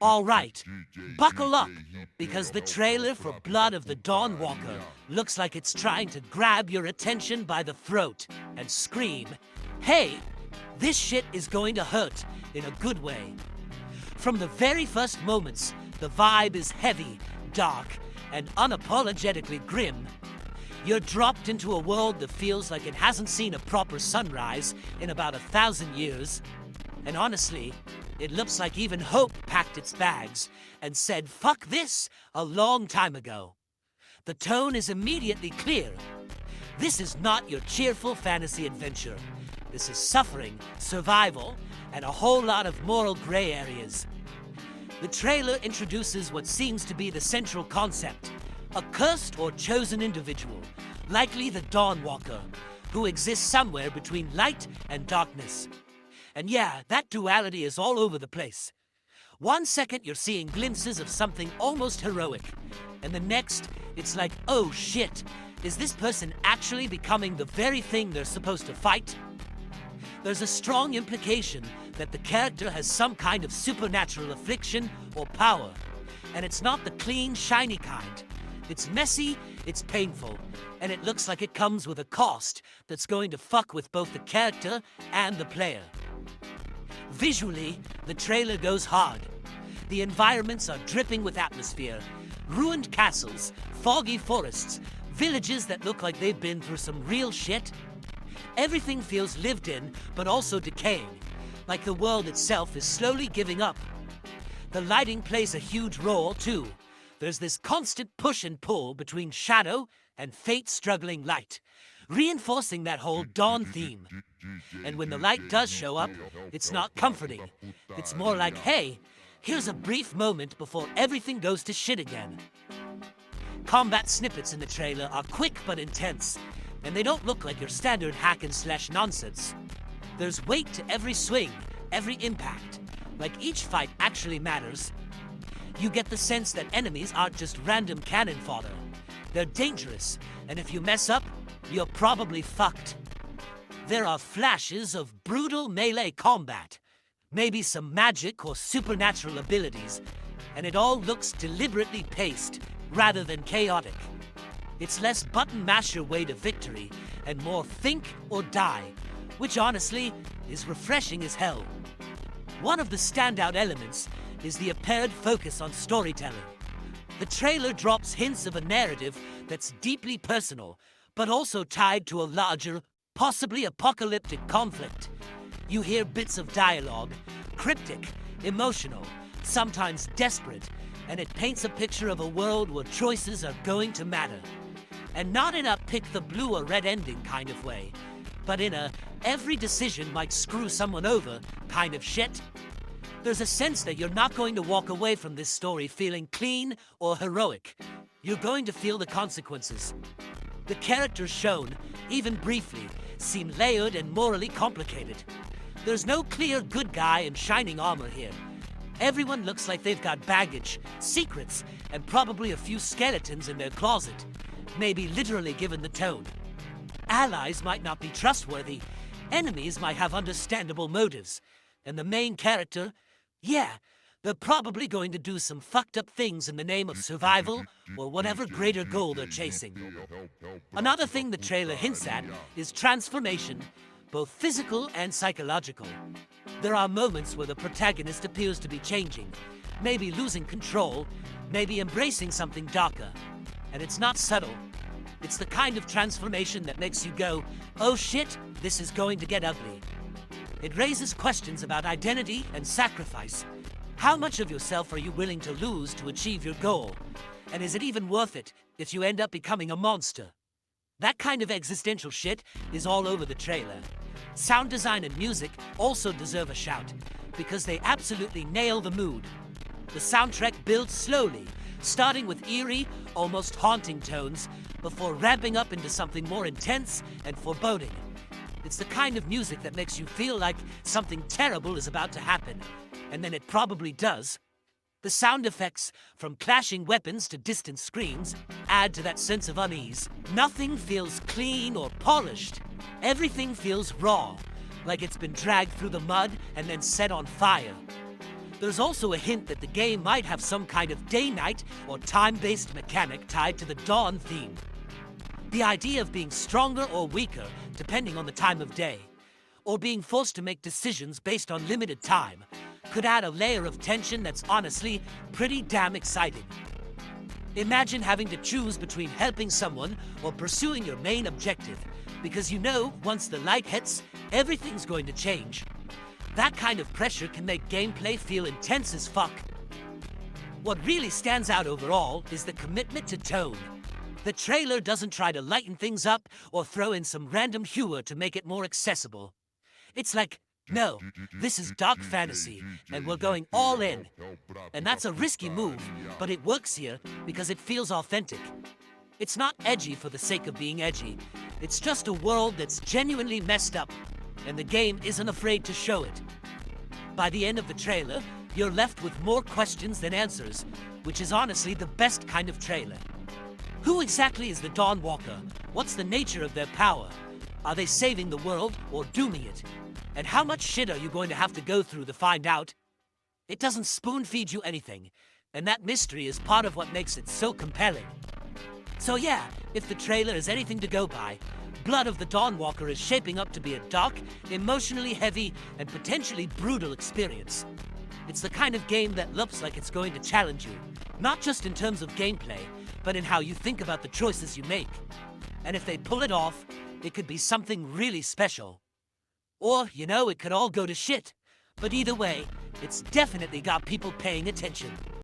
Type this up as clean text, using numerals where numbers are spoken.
All right, buckle up, because the trailer for Blood of the Dawnwalker looks like it's trying to grab your attention by the throat and scream, "Hey, this shit is going to hurt," in a good way. From the very first moments, the vibe is heavy, dark, and unapologetically grim. You're dropped into a world that feels like it hasn't seen a proper sunrise in about 1,000 years. And honestly, it looks like even hope packed its bags and said, "Fuck this," a long time ago. The tone is immediately clear. This is not your cheerful fantasy adventure. This is suffering, survival, and a whole lot of moral gray areas. The trailer introduces what seems to be the central concept: a cursed or chosen individual, likely the Dawnwalker, who exists somewhere between light and darkness. And yeah, that duality is all over the place. One second you're seeing glimpses of something almost heroic, and the next it's like, oh shit, is this person actually becoming the very thing they're supposed to fight? There's a strong implication that the character has some kind of supernatural affliction or power, and it's not the clean, shiny kind. It's messy, it's painful, and it looks like it comes with a cost that's going to fuck with both the character and the player. Visually, the trailer goes hard. The environments are dripping with atmosphere. Ruined castles, foggy forests, villages that look like they've been through some real shit. Everything feels lived in, but also decaying, like the world itself is slowly giving up. The lighting plays a huge role, too. There's this constant push and pull between shadow and fate-struggling light, reinforcing that whole dawn theme. And when the light does show up, it's not comforting. It's more like, hey, here's a brief moment before everything goes to shit again. Combat snippets in the trailer are quick but intense, and they don't look like your standard hack-and-slash nonsense. There's weight to every swing, every impact, like each fight actually matters. You get the sense that enemies aren't just random cannon fodder. They're dangerous, and if you mess up, you're probably fucked. There are flashes of brutal melee combat, maybe some magic or supernatural abilities, and it all looks deliberately paced rather than chaotic. It's less button mash your way to victory and more think or die, which honestly is refreshing as hell. One of the standout elements is the apparent focus on storytelling. The trailer drops hints of a narrative that's deeply personal, but also tied to a larger, possibly apocalyptic conflict. You hear bits of dialogue, cryptic, emotional, sometimes desperate, and it paints a picture of a world where choices are going to matter. And not in a pick the blue or red ending kind of way, but in a every decision might screw someone over kind of shit. There's a sense that you're not going to walk away from this story feeling clean or heroic. You're going to feel the consequences. The characters shown, even briefly, seem layered and morally complicated. There's no clear good guy in shining armor here. Everyone looks like they've got baggage, secrets, and probably a few skeletons in their closet. Maybe literally given the tone. Allies might not be trustworthy, enemies might have understandable motives, and the main character, yeah, they're probably going to do some fucked up things in the name of survival or whatever greater goal they're chasing. Another thing the trailer hints at is transformation, both physical and psychological. There are moments where the protagonist appears to be changing, maybe losing control, maybe embracing something darker. And it's not subtle. It's the kind of transformation that makes you go, oh shit, this is going to get ugly. It raises questions about identity and sacrifice. How much of yourself are you willing to lose to achieve your goal? And is it even worth it if you end up becoming a monster? That kind of existential shit is all over the trailer. Sound design and music also deserve a shout, because they absolutely nail the mood. The soundtrack builds slowly, starting with eerie, almost haunting tones, before ramping up into something more intense and foreboding. It's the kind of music that makes you feel like something terrible is about to happen, and then it probably does. The sound effects, from clashing weapons to distant screams, add to that sense of unease. Nothing feels clean or polished. Everything feels raw, like it's been dragged through the mud and then set on fire. There's also a hint that the game might have some kind of day-night or time-based mechanic tied to the Dawn theme. The idea of being stronger or weaker depending on the time of day, or being forced to make decisions based on limited time, could add a layer of tension that's honestly pretty damn exciting. Imagine having to choose between helping someone or pursuing your main objective, because you know once the light hits, everything's going to change. That kind of pressure can make gameplay feel intense as fuck. What really stands out overall is the commitment to tone. The trailer doesn't try to lighten things up or throw in some random humor to make it more accessible. It's like, no, this is dark fantasy, and we're going all in. And that's a risky move, but it works here because it feels authentic. It's not edgy for the sake of being edgy. It's just a world that's genuinely messed up, and the game isn't afraid to show it. By the end of the trailer, you're left with more questions than answers, which is honestly the best kind of trailer. Who exactly is the Dawnwalker? What's the nature of their power? Are they saving the world or dooming it? And how much shit are you going to have to go through to find out? It doesn't spoon-feed you anything, and that mystery is part of what makes it so compelling. So yeah, if the trailer is anything to go by, Blood of the Dawnwalker is shaping up to be a dark, emotionally heavy, and potentially brutal experience. It's the kind of game that looks like it's going to challenge you, not just in terms of gameplay, but in how you think about the choices you make. And if they pull it off, it could be something really special. Or, it could all go to shit. But either way, it's definitely got people paying attention.